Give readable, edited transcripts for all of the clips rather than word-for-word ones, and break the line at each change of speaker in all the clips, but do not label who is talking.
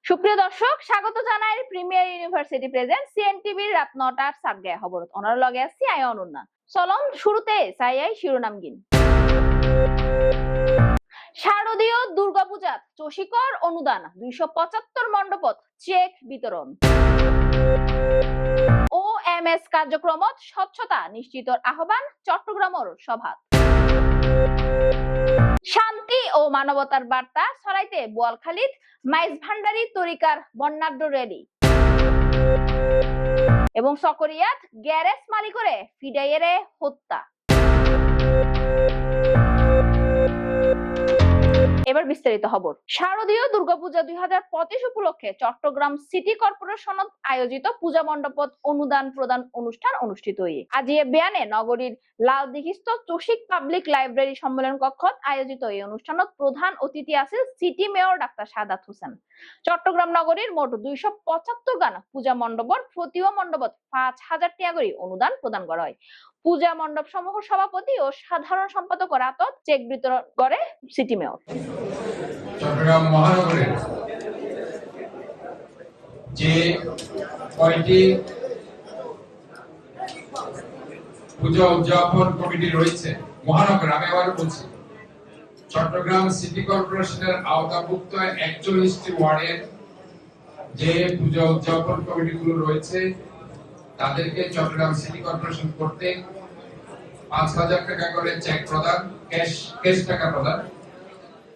সুপ্রিয় দর্শক, স্বাগত জানাই প্রিমিয়ার ইউনিভার্সিটি প্রেজেন্ট সিএনটিভির রাত 9টার সাবগায় খবরত অনার লগে আছি আই অনন্যা। চলন শুরুতে চাইয়াই শিরোনাম গিন। শারদীয় দুর্গাপূজাত চষিকর অনুদান 275 মণ্ডপত চেক বিতরণ। OMS কার্যক্রমত স্বচ্ছতা নিশ্চিতর আহ্বান চট্টগ্রামের সভাত। শান্তি ও মানবতার বার্তা ছড়াইতে বোয়ালখালীত মাইজ ভান্ডারী তরিকার বর্ণাঢ্য র্যালি এবং সকরিয়াত গ্যারেজ মালিকরে ফিডাইয়েরে হত্যা। এবার বিস্তারিত খবর। শারদীয় দুর্গাপূজা 2025 উপলক্ষে চট্টগ্রাম সিটি কর্পোরেশনত আয়োজিত পূজা মণ্ডপত অনুদান প্রদান অনুষ্ঠান অনুষ্ঠিত হয়ে আজিয়ে বেয়ানে নগরীর লালদিঘিস্থ চষিক পাবলিক লাইব্রেরি সম্মেলন কক্ষত আয়োজিত এই অনুষ্ঠানত প্রধান অতিথি আছে city mayor doctor Sadat Hossain. Chittagong নগরীর মোট 275 গান পূজা মণ্ডপর প্রতিও মণ্ডপত 5000 টাকা করে অনুদান প্রদান করা হয়। পূজা মণ্ডপ সমূহ সভাপতি ও সাধারণ সম্পাদক রাতত চেক বিতরণ করে সিটি মেয়র।
চট্টগ্রাম মহানগরের যে কয়টি পূজা উদযাপন কমিটি রয়েছে মহানগর, আমি আবার বলছি চট্টগ্রাম সিটি কর্পোরেশনের আওতাভুক্ত 41টি ওয়ার্ডের যে পূজা উদযাপন কমিটিগুলো রয়েছে তাদেরকে চট্টগ্রাম সিটি কর্পোরেশন করতে 5000 টাকা করে চেক প্রদান, ক্যাশ টাকা প্রদান,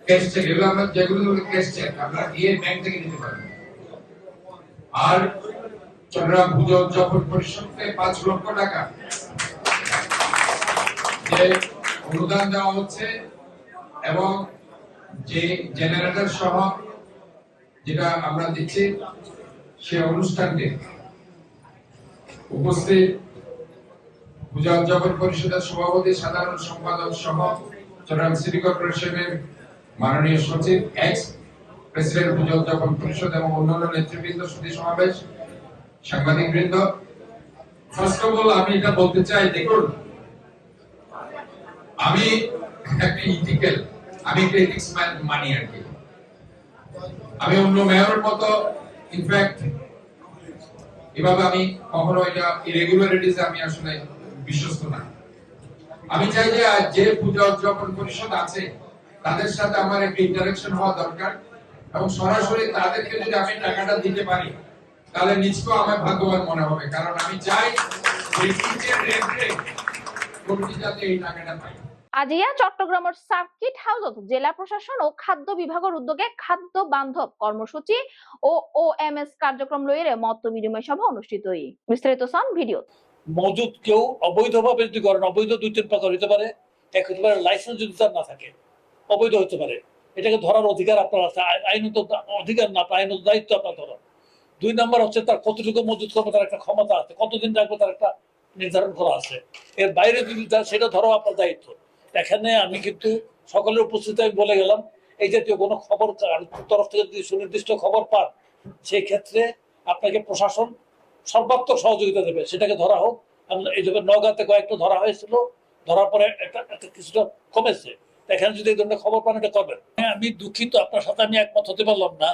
ক্যাশ চেক, এগুলো আমরা যেগুলো ক্যাশ চেক আমরা গিয়ে ব্যাংক থেকে দিতে পারবো। আর চট্টগ্রাম পূজা উদযাপন পরিষদকে 5 লক্ষ টাকা যে অনুদান দেওয়া হচ্ছে এবং যে জেনারেটর সহ যেটা আমরা দিচ্ছি সে অনুষ্ঠানকে উপস্থিত পূজা উদযাপন পরিষদের সভাপতি, সাধারণ সম্পাদক সহ চট্টগ্রাম সিটি কর্পোরেশনের মাননীয় সচিব, এক্স প্রেসিডেন্ট পূজা উদযাপন পরিষদ এবং অন্যান্য নেতৃবৃন্দ, সুধী সমাবেশ, সাংবাদিক বৃন্দ। ফার্স্ট অফ অল আমি এটা বলতে চাই, দেখুন আমি একটা ইথিক্যাল, আমি একটা এথিক্স মানি আর কি। আমি অন্য মেয়রের মতো ইনফ্যাক্ট এভাবে আমি কখনো এটা ইরেগুলারিটিস আমি আসলে বিশ্বস্ত না। আমি চাই যে পূজা উদযাপন পরিষদ আছে তাদের সাথে আমার একটা ইন্টারেকশন হওয়া দরকার এবং সরাসরি তাদেরকে যদি আমি টাকাটা দিতে পারি তাহলে নিজকেও আমার ভাগ্যবান মনে হবে, কারণ আমি চাই কমিটি যাতে এই টাকাটা পাই।
আজিয়া চট্টগ্রামের সার্কিট হাউসত জেলা প্রশাসন ও খাদ্য বিভাগের উদ্যোগে খাদ্য বান্ধব কর্মসূচি ও OMS কার্যক্রম লইয়ে মত বিনিময় সভা অনুষ্ঠিত হই। বিস্তারিত সান ভিডিও।
মজুদ কেউ অবৈধভাবে যদি করেন, অবৈধ 2-3 প্রকার হতে পারে। এক হতে পারে লাইসেন্স যদি তার না থাকে, অবৈধ হতে পারে, এটাকে ধরার অধিকার আপনার আছে, আইনত অধিকার না, আইনত দায়িত্ব আপনার ধরার। 2 নাম্বার হচ্ছে তার কতটুকু মজুদ করবে তার একটা ক্ষমতা আছে, কতদিন রাখবে তার একটা নির্ধারণ করা আছে। এর বাইরে যদি সেটা ধরো আপনার দায়িত্ব। এখানে আমি কিন্তু সকলের উপস্থিতি আমি বলে গেলাম, এই জাতীয় কোনো খবর তরফ থেকে যদি সুনির্দিষ্ট খবর পান সেই ক্ষেত্রে আপনাকে প্রশাসন সর্বাত্মক সহযোগিতা দেবে, সেটাকে ধরা হোক। এই যখন নওগাঁতে কয়েকটা ধরা হয়েছিল, ধরার পরে একটা কিছুটা কমেছে। এখানে যদি এই ধরনের খবর পান এটা করবেন। আমি দুঃখিত, আপনার সাথে আমি একমত হতে পারলাম না।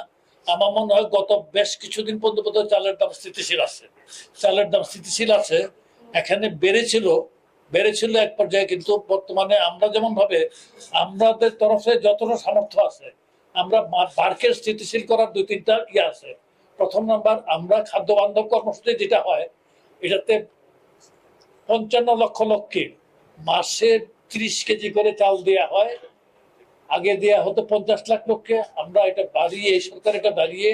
আমার মনে হয় গত বেশ কিছুদিন পর্যন্ত চালের দাম স্থিতিশীল আছে, চালের দাম স্থিতিশীল আছে। এখানে বেড়েছিল এক পর্যায়ে, কিন্তু বর্তমানে আমরা যেমন ভাবে আমাদের তরফে যতটা সামর্থ্য আছে আমরা মার্কেট স্থিতিশীল করার 2-3টা আছে। প্রথম নাম্বার, আমরা খাদ্য বান্ধব কর্মসূচি যেটা হয় এটাতে 55 লক্ষ লোককে মাসে 30 কেজি করে চাল দেওয়া হয়। আগে দেওয়া হতো 50 লাখ লোককে, আমরা এটা বাড়িয়ে, এই সরকার এটা বাড়িয়ে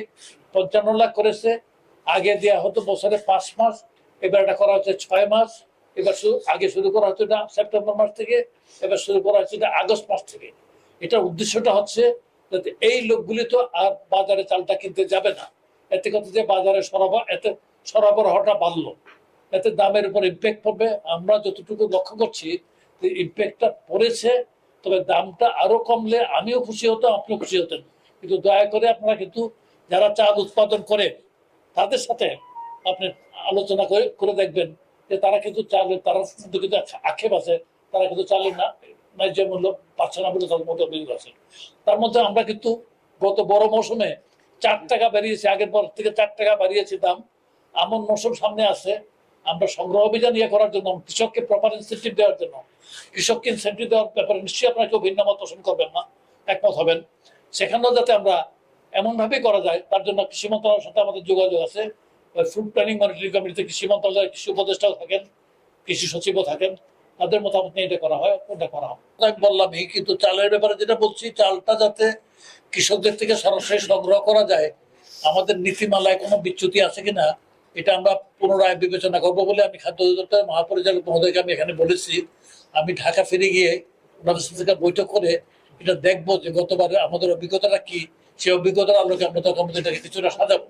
55 লাখ করেছে। আগে দেওয়া হতো বছরে 5 মাস, এবার এটা করা হচ্ছে 6 মাস। এবার আগে শুরু করা হচ্ছে এটা সেপ্টেম্বর মাস থেকে, এবার শুরু করা হচ্ছে এটা আগস্ট মাস থেকে। এটার উদ্দেশ্যটা হচ্ছে যাতে এই লোকগুলি তো আর বাজারে চালটা কিনতে যাবে না, এতে কথা যে বাজারে সরবরাহটা বাড়লো, এতে দামের উপর ইম্প্যাক্ট পড়বে। আমরা যতটুকু লক্ষ্য করছি যে ইম্প্যাক্টটা পড়েছে, তবে দামটা আরো কমলে আমিও খুশি হতাম, আপনিও খুশি হতেন। কিন্তু দয়া করে আপনারা কিন্তু যারা চাল উৎপাদন করে তাদের সাথে আপনি আলোচনা করে দেখবেন যে তারা কিন্তু চালের, তারা কিন্তু আক্ষেপ আছে, তারা কিন্তু চালের না ন্যায্য মূল্য পাচ্ছে না বলে তাদের মধ্যে অভিযোগ আছে। তার মধ্যে আমরা কিন্তু গত বড় মৌসুমে 4 টাকা বাড়িয়েছে, আগের পর থেকে 4 টাকা বাড়িয়েছে দাম। আমন মৌসুম সামনে আছে, আমরা সংগ্রহ অভিযান ইয়ে করার জন্য, কৃষককে প্রপার ইনসেন্টিভ দেওয়ার জন্য, কৃষককে ইনসেন্টিভ দেওয়ার ব্যাপারে নিশ্চয়ই আপনারা কেউ ভিন্ন মত পোষণ করবেন না, একমত হবেন। সেখানেও যাতে আমরা এমন ভাবে করা যায়, তার জন্য কৃষি মন্ত্রণালয়ের সাথে আমাদের যোগাযোগ আছে। ফুড প্ল্যানিং মনিটরিং কমিটিতে কৃষি মন্ত্রণালয়ের কৃষি উপদেষ্টাও থাকেন, কৃষি সচিবও থাকেন, তাদের মতামত নিয়ে এটা করা হয়, ওটা করা হয়। আমি বললামই, কিন্তু চালের ব্যাপারে যেটা বলছি, চালটা যাতে কৃষকদের থেকে সরাসরি সংগ্রহ করা যায়, আমাদের নীতিমালায় কোনো বিচ্যুতি আছে কিনা এটা আমরা পুনরায় বিবেচনা করবো বলে আমি খাদ্য অধিদপ্তরের মহাপরিচালক মহোদয়কে আমি এখানে বলেছি। আমি ঢাকা ফিরে গিয়ে ওনাদের সাথে বৈঠক করে এটা দেখবো যে গতবারে আমাদের অভিজ্ঞতাটা কি, সেই অভিজ্ঞতার আলোকে আমরা তখন এটাকে কিছুটা সাজাবো।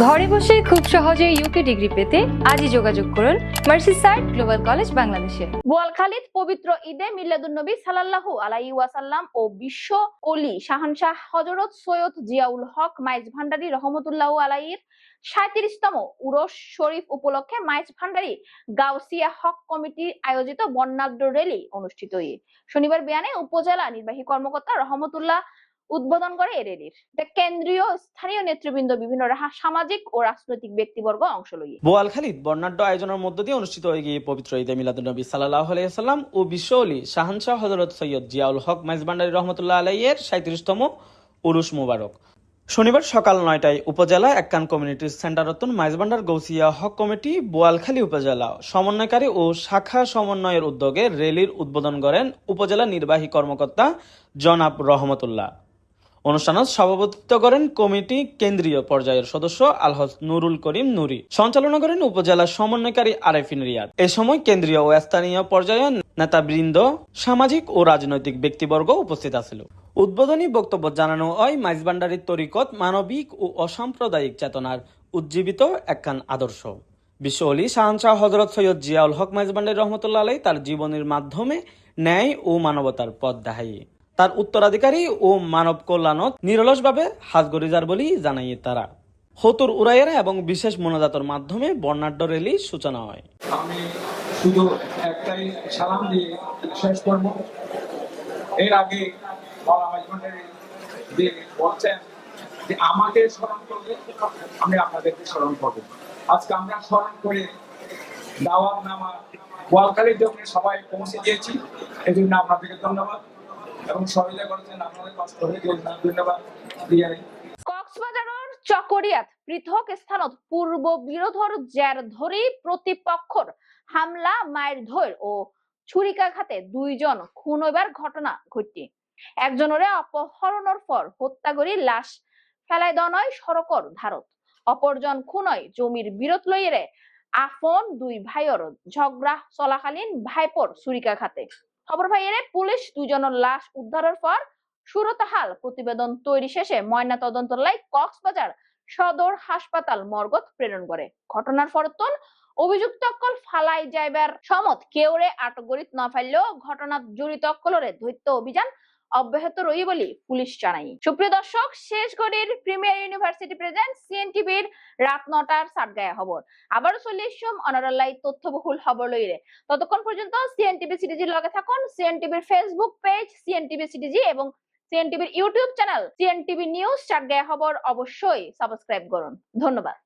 ঘরে বসে খুব সহজে ইউকে ডিগ্রি পেতে আজই যোগাযোগ করুন মার্সিসাইড গ্লোবাল কলেজ বাংলাদেশে।
বোয়ালখালীত পবিত্র ঈদে মিলাদুন্নবী সাল্লাল্লাহু আলাইহি ওয়াসাল্লাম ও বিশ্ব ওলি শাহানশাহ হযরত সৈয়দ জিয়াউল হক মাইজ ভান্ডারী রহমতুল্লাহ আলাইহির 37তম উরস শরীফ উপলক্ষে মাইজ ভান্ডারী গাউসিয়া হক কমিটি আয়োজিত বর্ণাঢ্য র্যালি অনুষ্ঠিত হয়ে শনিবার বিয়ানে উপজেলা নির্বাহী কর্মকর্তা রহমতুল্লাহ উদ্বোধন করে এই র্যালির। কেন্দ্রীয় স্থানীয় নেতৃবৃন্দ, বিভিন্ন সামাজিক ও রাজনৈতিক ব্যক্তিবর্গ অংশ লই।
বোয়ালখালীত বর্ণাঢ্য আয়োজনের মধ্য দিয়ে অনুষ্ঠিত হয়ে গিয়ে পবিত্র ঈদে মিলাদুন্নবী সাল্লাল্লাহু আলাইহি ওয়াসাল্লাম ও বিশ্ব ওলি শাহানশাহ হযরত সৈয়দ জিয়াউল হক মাইজ ভান্ডারী রহমতুল্লাহ আলাইহির 37তম উরুস মুবারক শনিবার সকাল 9টায় উপজেলা এককান community সেন্টারতন Maijbhandar Gausia hoc committee Boalkhali উপজেলা সমন্বয়কারী ও শাখা সমন্বয়ের উদ্যোগে র্যালির উদ্বোধন করেন উপজেলা নির্বাহী কর্মকর্তা জনাব রহমতুল্লাহ। অনুষ্ঠানত সভাপতিত্ব করেন কমিটি কেন্দ্রীয় পর্যায়ের সদস্য আলহাজ নুরুল করিম নুরি, সঞ্চালনা করেন উপজেলা সমন্বয়কারী আরেফিন রিয়াদ। এ সময় কেন্দ্রীয় ও স্থানীয় পর্যায়ের নেতাবৃন্দ, সামাজিক ও রাজনৈতিক ব্যক্তিবর্গ উপস্থিত আছিল। উদ্বোধনী বক্তব্য জানানো হয় মাইজভান্ডারীর তরিকত মানবিক ও অসাম্প্রদায়িক চেতনার উজ্জীবিত একখান আদর্শ। বিশ্ব ওলি শাহানশাহ হযরত সৈয়দ জিয়াউল হক মাইজভান্ডারী রহমতুল্লাহ আলাইহি তার জীবনের মাধ্যমে ন্যায় ও মানবতার পথ দেখাই তার উত্তরাধিকারী ও মানব কল্যাণত নিরলসভাবে হাজ গরিজার বলি জানাই তারা। হতুর উড়াইয়েরা এবং বিশেষ মোনাজাতের মাধ্যমে বর্ণাঢ্য র্যালির সূচনা হয়।
আমি শুধু একটাই সালাম দিয়ে শেষ করব। এর আগে বলছেন যে আমাকে স্মরণ করবে, আমি আপনাদেরকে স্মরণ করবো। আজকে আমরা স্মরণ করে দাওয়াত নামা বোয়ালখালীর জন্য সবাই পৌঁছে দিয়েছি, এই জন্য আপনাদেরকে ধন্যবাদ এবং সহযোগিতা করেছেন, আপনাদের কষ্ট হয়ে ধন্যবাদ দিয়ে।
কক্সবাজারের চকরিয়াত পৃথক স্থানত পূর্ব বিরোধর জের ধরি প্রতিপক্ষর হামলা, মায়ের ধৈর ও ছুরিকাঘাতে 2 জন খুন হইবার ঘটনা ঘটে। একজনের অপহরণের পর হত্যা করি লাশ ফেলাই দেওয়া নয় সড়কর ধারত, অপরজন খুন হয় জমির বিরোধ লইয়ে আপন 2 ভাইয়ের ঝগড়া চলাকালীন ভাইপর ছুরিকাঘাতে। খবর ভাইয়েরে পুলিশ 2 জনের লাশ উদ্ধারের পর সুরতহাল প্রতিবেদন তৈরি শেষে ময়না তদন্ত লাই কক্সবাজার সদর হাসপাতাল মর্গত প্রেরণ করে। ঘটনার পরতন অভিযুক্ত অকল ফালাই যাইবার সমত কেউরে আটক করিত না পারলেও ঘটনার জড়িত অকলরে ধৈর্য অভিযান অব্যাহত রই বলে পুলিশ জানাই। সুপ্রিয় দর্শক, শেষ ঘড়ির প্রিমিয়ার ইউনিভার্সিটি প্রেজেন্ট সিএনটিভির রাত 9টার সাতগায়া খবর আবারও চলে এসম অনারালাই তথ্যবহুল খবর লইরে। ততক্ষণ পর্যন্ত সিএনটিভি সিটিজির লগে থাকুন। সিএনটিভির ফেসবুক পেজ সিএনটিভি সিটিজি এবং সিএনটিভির ইউটিউব চ্যানেল সিএনটিভি নিউজ সাতগায়া খবর অবশ্যই সাবস্ক্রাইব করুন। ধন্যবাদ।